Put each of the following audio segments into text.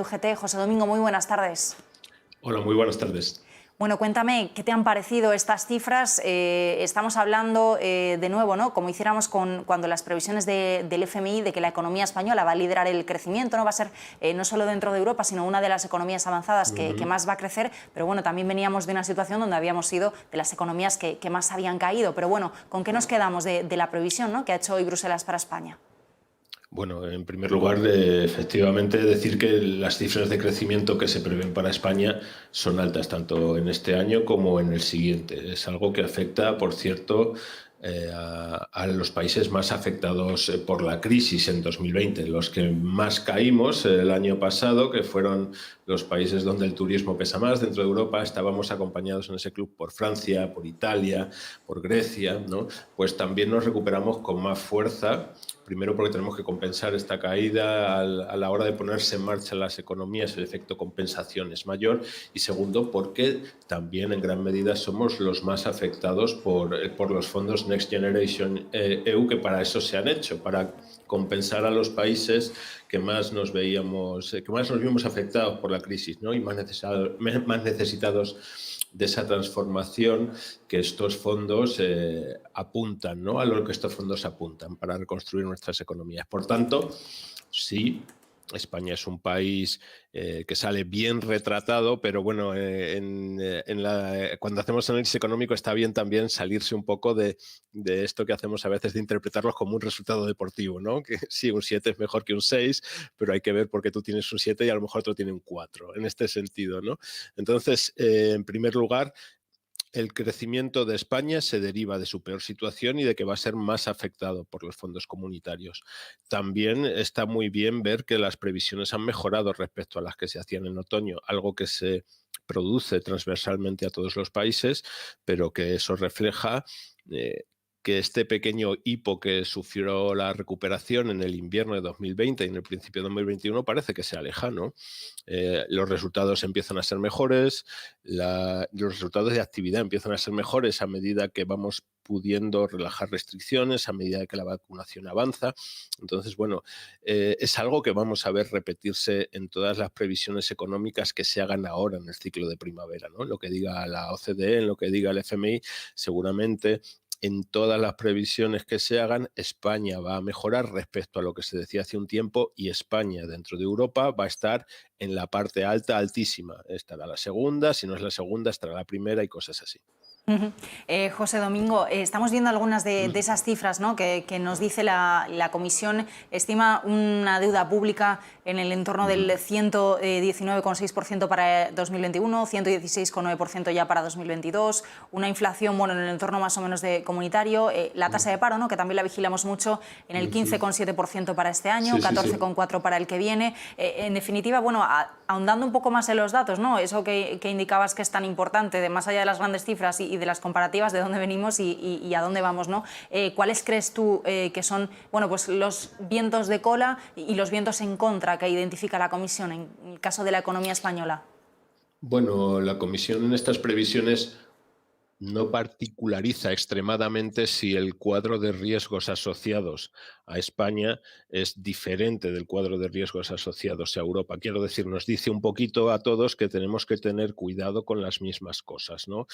UGT. José Domingo, muy buenas tardes. Hola, muy buenas tardes. Bueno, cuéntame, ¿qué te han parecido estas cifras? Estamos hablando de nuevo, ¿no? Como hiciéramos cuando las previsiones del FMI, de que la economía española va a liderar el crecimiento, ¿no? Va a ser no solo dentro de Europa, sino una de las economías avanzadas que más va a crecer. Pero bueno, también veníamos de una situación donde habíamos sido de las economías que más habían caído. Pero bueno, ¿con qué nos quedamos de la previsión, ¿no?, que ha hecho hoy Bruselas para España? Bueno, en primer lugar, efectivamente, decir que las cifras de crecimiento que se prevén para España son altas, tanto en este año como en el siguiente. Es algo que afecta, por cierto, a los países más afectados por la crisis en 2020, los que más caímos el año pasado, que fueron los países donde el turismo pesa más dentro de Europa. Estábamos acompañados en ese club por Francia, por Italia, por Grecia, ¿no? Pues también nos recuperamos con más fuerza. Primero porque tenemos que compensar esta caída a la hora de ponerse en marcha las economías, el efecto compensación es mayor. Y segundo, porque también en gran medida somos los más afectados por los fondos Next Generation EU, que para eso se han hecho, para compensar a los países que más nos vimos afectados por la crisis, ¿no? Y más necesitados de esa transformación que estos fondos apuntan, ¿no? A lo que estos fondos apuntan para reconstruir nuestras economías. Por tanto, sí, España es un país que sale bien retratado, pero bueno, cuando hacemos análisis económico está bien también salirse un poco de esto que hacemos a veces de interpretarlos como un resultado deportivo, ¿no? Que sí, un 7 es mejor que un 6, pero hay que ver por qué tú tienes un 7 y a lo mejor otro tiene un 4, en este sentido, ¿no? Entonces, en primer lugar, el crecimiento de España se deriva de su peor situación y de que va a ser más afectado por los fondos comunitarios. También está muy bien ver que las previsiones han mejorado respecto a las que se hacían en otoño, algo que se produce transversalmente a todos los países, pero que eso refleja que este pequeño hipo que sufrió la recuperación en el invierno de 2020 y en el principio de 2021 parece que sea lejano. Los resultados empiezan a ser mejores, los resultados de actividad empiezan a ser mejores a medida que vamos pudiendo relajar restricciones, a medida que la vacunación avanza. Entonces, bueno, es algo que vamos a ver repetirse en todas las previsiones económicas que se hagan ahora en el ciclo de primavera, ¿no? Lo que diga la OCDE, en lo que diga el FMI, seguramente en todas las previsiones que se hagan, España va a mejorar respecto a lo que se decía hace un tiempo, y España dentro de Europa va a estar en la parte alta, altísima. Estará la segunda, si no es la segunda, estará la primera y cosas así. José Domingo, estamos viendo algunas de esas cifras, ¿no?, que nos dice la Comisión. Estima una deuda pública en el entorno del 119,6% para 2021, 116,9% ya para 2022, una inflación, bueno, en el entorno más o menos de comunitario, la tasa de paro, ¿no?, que también la vigilamos mucho, en el 15,7% para este año, Sí, sí, sí. 14,4% para el que viene. En definitiva, bueno, ahondando un poco más en los datos, ¿no?, eso que indicabas que es tan importante, de más allá de las grandes cifras y de las comparativas de dónde venimos y a dónde vamos, ¿no? ¿Cuáles crees tú que son, bueno, pues los vientos de cola y los vientos en contra que identifica la Comisión en el caso de la economía española? Bueno, la Comisión en estas previsiones no particulariza extremadamente si el cuadro de riesgos asociados a España es diferente del cuadro de riesgos asociados a Europa. Quiero decir, nos dice un poquito a todos que tenemos que tener cuidado con las mismas cosas, ¿no?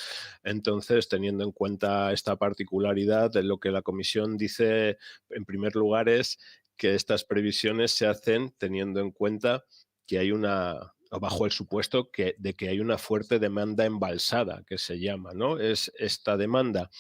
Entonces, teniendo en cuenta esta particularidad, lo que la Comisión dice, en primer lugar, es que estas previsiones se hacen teniendo en cuenta que hay o bajo el supuesto de que hay una fuerte demanda embalsada, que se llama, ¿no? Es esta demanda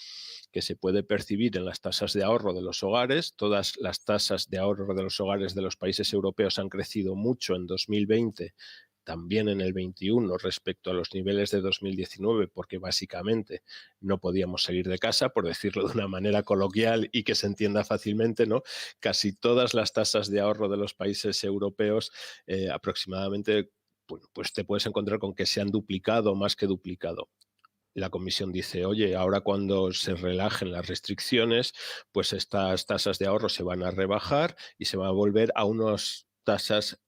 que se puede percibir en las tasas de ahorro de los hogares. Todas las tasas de ahorro de los hogares de los países europeos han crecido mucho en 2020, también en el 21 respecto a los niveles de 2019, porque básicamente no podíamos salir de casa, por decirlo de una manera coloquial y que se entienda fácilmente, ¿no? Casi todas las tasas de ahorro de los países europeos aproximadamente, bueno, pues te puedes encontrar con que se han duplicado, más que duplicado. La Comisión dice, oye, ahora cuando se relajen las restricciones, pues estas tasas de ahorro se van a rebajar y se va a volver a unos tasas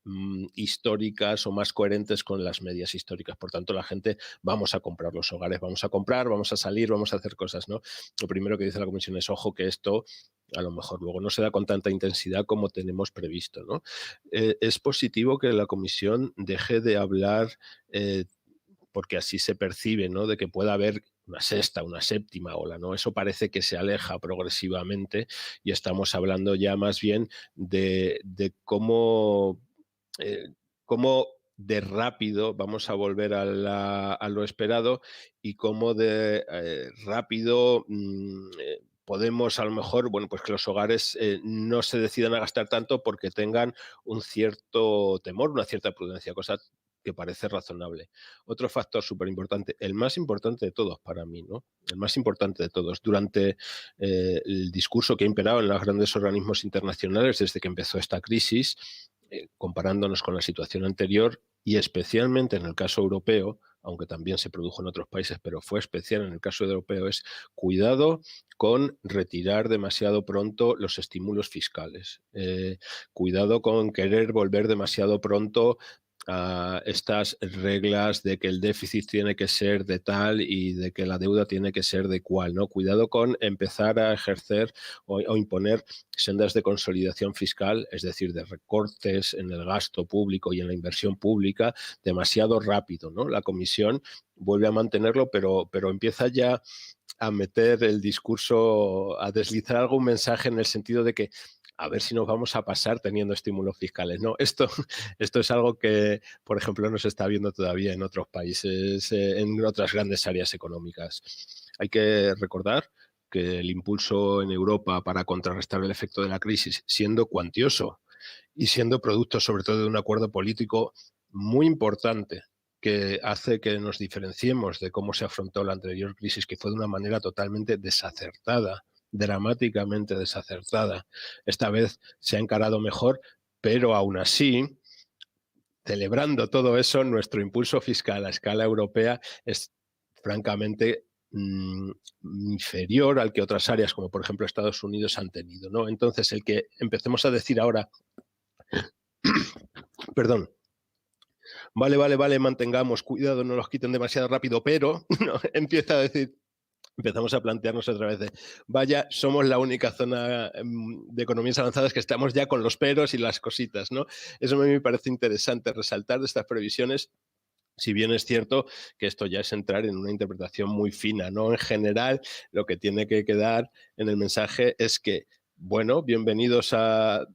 históricas o más coherentes con las medias históricas. Por tanto, la gente, vamos a comprar los hogares, vamos a comprar, vamos a salir, vamos a hacer cosas, ¿no? Lo primero que dice la Comisión es, ojo, que esto a lo mejor luego no se da con tanta intensidad como tenemos previsto, ¿no? Es positivo que la Comisión deje de hablar, porque así se percibe, ¿no?, de que pueda haber una sexta, una séptima ola, ¿no? Eso parece que se aleja progresivamente y estamos hablando ya más bien de cómo, cómo de rápido vamos a volver a lo esperado y cómo de rápido podemos a lo mejor, bueno, pues que los hogares no se decidan a gastar tanto porque tengan un cierto temor, una cierta prudencia, cosa que parece razonable. Otro factor súper importante, el más importante de todos para mí, ¿no? El más importante de todos. Durante el discurso que ha imperado en los grandes organismos internacionales desde que empezó esta crisis, comparándonos con la situación anterior y especialmente en el caso europeo, aunque también se produjo en otros países, pero fue especial en el caso europeo, es cuidado con retirar demasiado pronto los estímulos fiscales. Cuidado con querer volver demasiado pronto a estas reglas de que el déficit tiene que ser de tal y de que la deuda tiene que ser de cual, ¿no? Cuidado con empezar a ejercer o imponer sendas de consolidación fiscal, es decir, de recortes en el gasto público y en la inversión pública demasiado rápido, ¿no? La Comisión vuelve a mantenerlo, pero empieza ya a meter el discurso, a deslizar algún mensaje en el sentido de que a ver si nos vamos a pasar teniendo estímulos fiscales. No, esto es algo que, por ejemplo, no se está viendo todavía en otros países, en otras grandes áreas económicas. Hay que recordar que el impulso en Europa para contrarrestar el efecto de la crisis, siendo cuantioso y siendo producto sobre todo de un acuerdo político muy importante que hace que nos diferenciemos de cómo se afrontó la anterior crisis, que fue de una manera totalmente desacertada, dramáticamente desacertada. Esta vez se ha encarado mejor, pero aún así, celebrando todo eso, nuestro impulso fiscal a escala europea es francamente inferior al que otras áreas, como por ejemplo Estados Unidos, han tenido, ¿no? Entonces, el que empecemos a decir ahora, perdón, vale, mantengamos, cuidado, no los quiten demasiado rápido, pero no, empieza a decir, empezamos a plantearnos otra vez de, vaya, somos la única zona de economías avanzadas que estamos ya con los peros y las cositas, ¿no? Eso a mí me parece interesante resaltar de estas previsiones. Si bien es cierto que esto ya es entrar en una interpretación muy fina, ¿no? En general, lo que tiene que quedar en el mensaje es que, bueno, bienvenidos a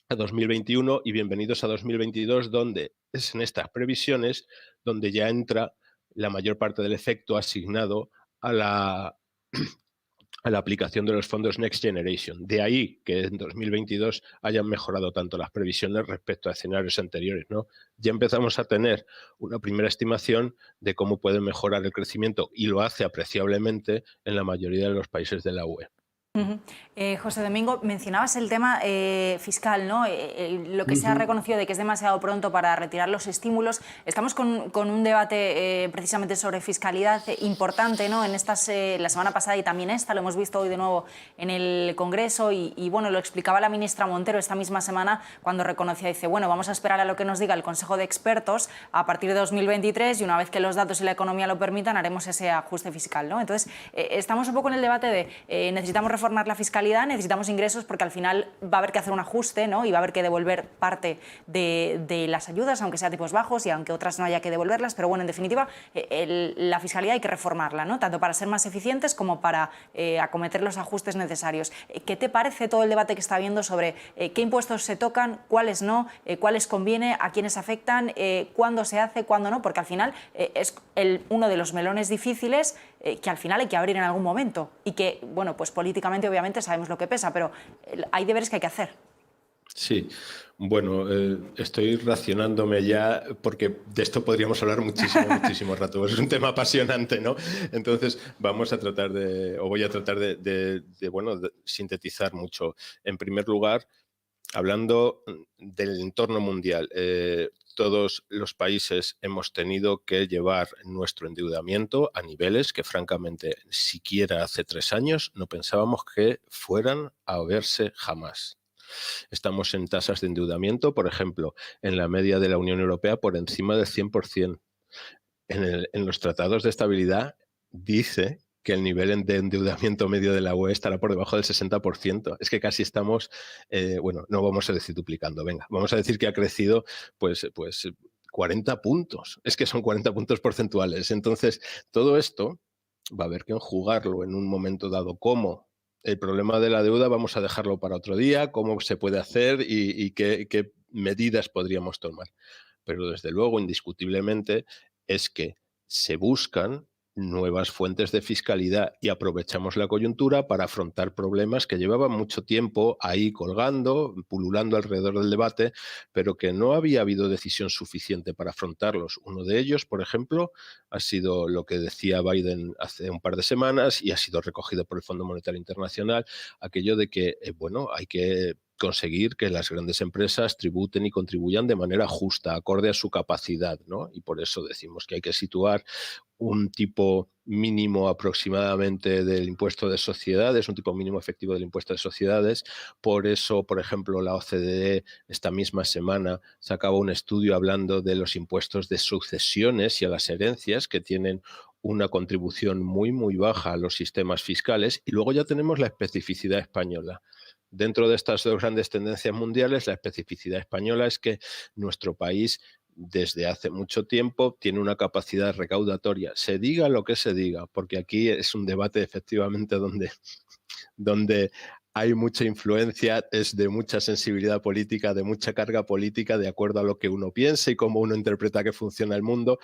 2021 y bienvenidos a 2022, donde es en estas previsiones donde ya entra la mayor parte del efecto asignado a la, a la aplicación de los fondos Next Generation. De ahí que en 2022 hayan mejorado tanto las previsiones respecto a escenarios anteriores, ¿no? Ya empezamos a tener una primera estimación de cómo puede mejorar el crecimiento y lo hace apreciablemente en la mayoría de los países de la UE. José Domingo, mencionabas el tema fiscal, ¿no? Lo que se ha reconocido de que es demasiado pronto para retirar los estímulos. Estamos con un debate precisamente sobre fiscalidad importante, ¿no? En estas, la semana pasada y también esta, lo hemos visto hoy de nuevo en el Congreso y bueno, lo explicaba la ministra Montero esta misma semana cuando reconocía, dice, bueno, vamos a esperar a lo que nos diga el Consejo de Expertos a partir de 2023 y una vez que los datos y la economía lo permitan haremos ese ajuste fiscal, ¿no? Entonces, estamos un poco en el debate de necesitamos reformar la fiscalidad, necesitamos ingresos porque al final va a haber que hacer un ajuste, ¿no? Y va a haber que devolver parte de las ayudas, aunque sea a tipos bajos y aunque otras no haya que devolverlas, pero bueno, en definitiva, la fiscalidad hay que reformarla, ¿no? Tanto para ser más eficientes como para acometer los ajustes necesarios. ¿Qué te parece todo el debate que está habiendo sobre qué impuestos se tocan, cuáles no, cuáles conviene, a quiénes afectan, cuándo se hace, cuándo no? Porque al final es uno de los melones difíciles que al final hay que abrir en algún momento y que, bueno, pues políticamente obviamente sabemos lo que pesa, pero hay deberes que hay que hacer. Sí, bueno, estoy racionándome ya porque de esto podríamos hablar muchísimo rato. Es un tema apasionante, ¿no? Entonces vamos a tratar voy a tratar de sintetizar mucho. En primer lugar, hablando del entorno mundial, todos los países hemos tenido que llevar nuestro endeudamiento a niveles que, francamente, siquiera hace 3 años no pensábamos que fueran a verse jamás. Estamos en tasas de endeudamiento, por ejemplo, en la media de la Unión Europea por encima del 100%. En los tratados de estabilidad dice que el nivel de endeudamiento medio de la UE estará por debajo del 60%. Es que casi estamos, bueno, no vamos a decir duplicando, venga, vamos a decir que ha crecido pues 40 puntos. Es que son 40 puntos porcentuales. Entonces, todo esto va a haber que enjugarlo en un momento dado. ¿Cómo? El problema de la deuda vamos a dejarlo para otro día, cómo se puede hacer y qué medidas podríamos tomar. Pero desde luego, indiscutiblemente, es que se buscan nuevas fuentes de fiscalidad y aprovechamos la coyuntura para afrontar problemas que llevaban mucho tiempo ahí colgando, pululando alrededor del debate, pero que no había habido decisión suficiente para afrontarlos. Uno de ellos, por ejemplo, ha sido lo que decía Biden hace un par de semanas y ha sido recogido por el Fondo Monetario Internacional, aquello de que, bueno, hay que conseguir que las grandes empresas tributen y contribuyan de manera justa, acorde a su capacidad, ¿no? Y por eso decimos que hay que situar un tipo mínimo aproximadamente del impuesto de sociedades, un tipo mínimo efectivo del impuesto de sociedades. Por eso, por ejemplo, la OCDE esta misma semana sacaba un estudio hablando de los impuestos de sucesiones y a las herencias, que tienen una contribución muy, muy baja a los sistemas fiscales. Y luego ya tenemos la especificidad española. Dentro de estas dos grandes tendencias mundiales, la especificidad española es que nuestro país desde hace mucho tiempo tiene una capacidad recaudatoria, se diga lo que se diga, porque aquí es un debate efectivamente donde hay mucha influencia, es de mucha sensibilidad política, de mucha carga política, de acuerdo a lo que uno piensa y cómo uno interpreta que funciona el mundo.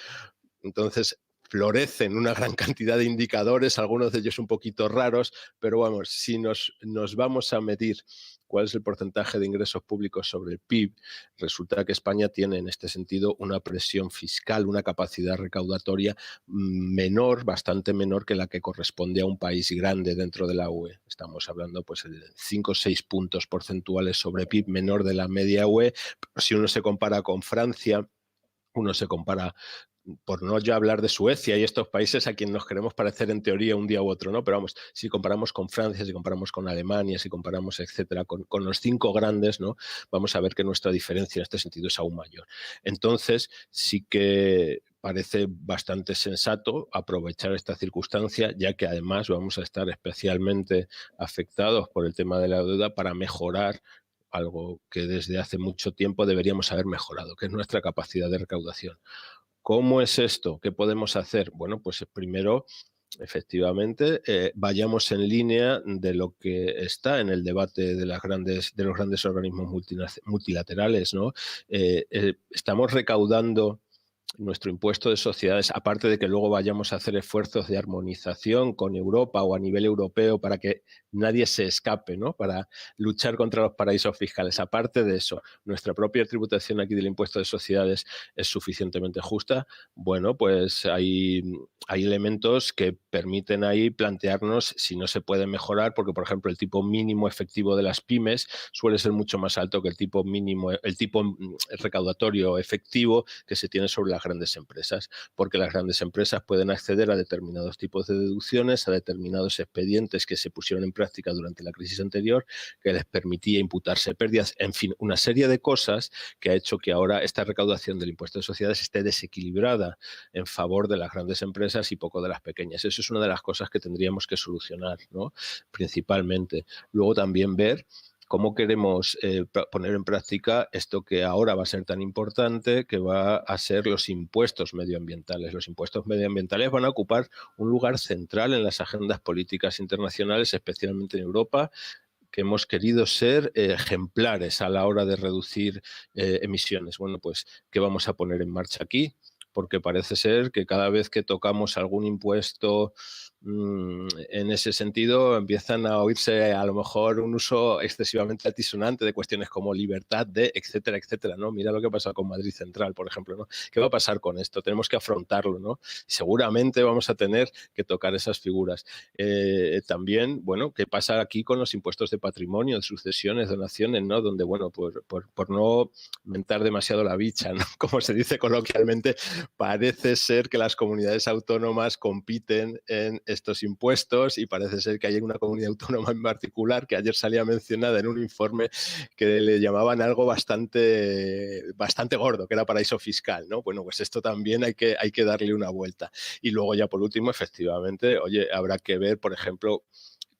Entonces, florecen una gran cantidad de indicadores, algunos de ellos un poquito raros, pero vamos, si nos vamos a medir cuál es el porcentaje de ingresos públicos sobre el PIB, resulta que España tiene en este sentido una presión fiscal, una capacidad recaudatoria menor, bastante menor que la que corresponde a un país grande dentro de la UE. Estamos hablando pues de 5 o 6 puntos porcentuales sobre PIB menor de la media UE. Pero si uno se compara con Francia, uno se compara, por no ya hablar de Suecia y estos países a quienes nos queremos parecer en teoría un día u otro, ¿no? Pero vamos, si comparamos con Francia, si comparamos con Alemania, si comparamos, etcétera, con los 5 grandes, ¿no? Vamos a ver que nuestra diferencia en este sentido es aún mayor. Entonces, sí que parece bastante sensato aprovechar esta circunstancia, ya que además vamos a estar especialmente afectados por el tema de la deuda para mejorar algo que desde hace mucho tiempo deberíamos haber mejorado, que es nuestra capacidad de recaudación. ¿Cómo es esto? ¿Qué podemos hacer? Bueno, pues primero, efectivamente, vayamos en línea de lo que está en el debate de los grandes organismos multilaterales, ¿no? Estamos recaudando nuestro impuesto de sociedades, aparte de que luego vayamos a hacer esfuerzos de armonización con Europa o a nivel europeo para que nadie se escape, ¿no? Para luchar contra los paraísos fiscales. Aparte de eso, nuestra propia tributación aquí del impuesto de sociedades es suficientemente justa. Bueno, pues hay elementos que permiten ahí plantearnos si no se puede mejorar, porque, por ejemplo, el tipo mínimo efectivo de las pymes suele ser mucho más alto que el tipo recaudatorio efectivo que se tiene sobre las grandes empresas, porque las grandes empresas pueden acceder a determinados tipos de deducciones, a determinados expedientes que se pusieron en práctica durante la crisis anterior, que les permitía imputarse pérdidas, en fin, una serie de cosas que ha hecho que ahora esta recaudación del impuesto de sociedades esté desequilibrada en favor de las grandes empresas y poco de las pequeñas. Eso es una de las cosas que tendríamos que solucionar, ¿no? Principalmente. Luego también ver cómo queremos poner en práctica esto que ahora va a ser tan importante, que va a ser los impuestos medioambientales. Los impuestos medioambientales van a ocupar un lugar central en las agendas políticas internacionales, especialmente en Europa, que hemos querido ser ejemplares a la hora de reducir emisiones. Bueno, pues, ¿qué vamos a poner en marcha aquí? Porque parece ser que cada vez que tocamos algún impuesto en ese sentido empiezan a oírse a lo mejor un uso excesivamente altisonante de cuestiones como libertad de, etcétera, etcétera, ¿no? Mira lo que pasa con Madrid Central, por ejemplo, ¿no? ¿Qué va a pasar con esto? Tenemos que afrontarlo, ¿no? Seguramente vamos a tener que tocar esas figuras. También, bueno, ¿qué pasa aquí con los impuestos de patrimonio, de sucesiones, donaciones, ¿no? Donde, bueno, por no mentar demasiado la bicha, ¿no? Como se dice coloquialmente, parece ser que las comunidades autónomas compiten en estos impuestos y parece ser que hay una comunidad autónoma en particular que ayer salía mencionada en un informe que le llamaban algo bastante gordo, que era paraíso fiscal, ¿no? Bueno, pues esto también hay que darle una vuelta. Y luego ya por último, efectivamente, oye, habrá que ver, por ejemplo,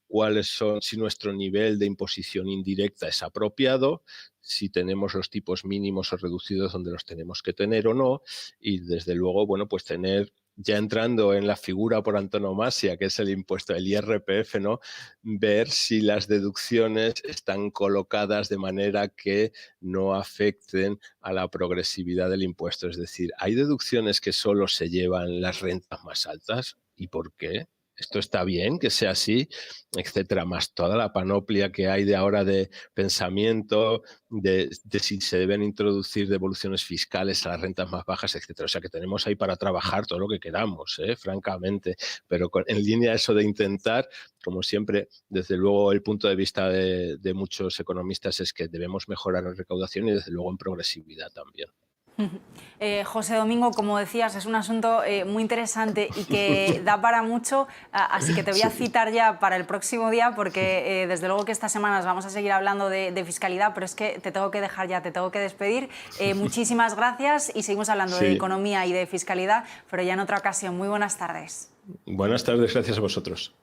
cuáles son, si nuestro nivel de imposición indirecta es apropiado, si tenemos los tipos mínimos o reducidos donde los tenemos que tener o no, y desde luego, bueno, pues tener, ya entrando en la figura por antonomasia, que es el impuesto, el IRPF, ¿no? Ver si las deducciones están colocadas de manera que no afecten a la progresividad del impuesto. Es decir, hay deducciones que solo se llevan las rentas más altas. ¿Y por qué? Esto está bien que sea así, etcétera, más toda la panoplia que hay de ahora de pensamiento, de si se deben introducir devoluciones fiscales a las rentas más bajas, etcétera. O sea que tenemos ahí para trabajar todo lo que queramos, francamente, pero en línea eso de intentar, como siempre, desde luego el punto de vista de muchos economistas es que debemos mejorar en recaudación y desde luego en progresividad también. José Domingo, como decías, es un asunto muy interesante y que da para mucho, así que te voy a Sí. citar ya para el próximo día porque desde luego que estas semanas vamos a seguir hablando de fiscalidad, pero es que te tengo que dejar ya, te tengo que despedir. Muchísimas gracias y seguimos hablando de Sí. economía y de fiscalidad, pero ya en otra ocasión. Muy buenas tardes. Buenas tardes, gracias a vosotros.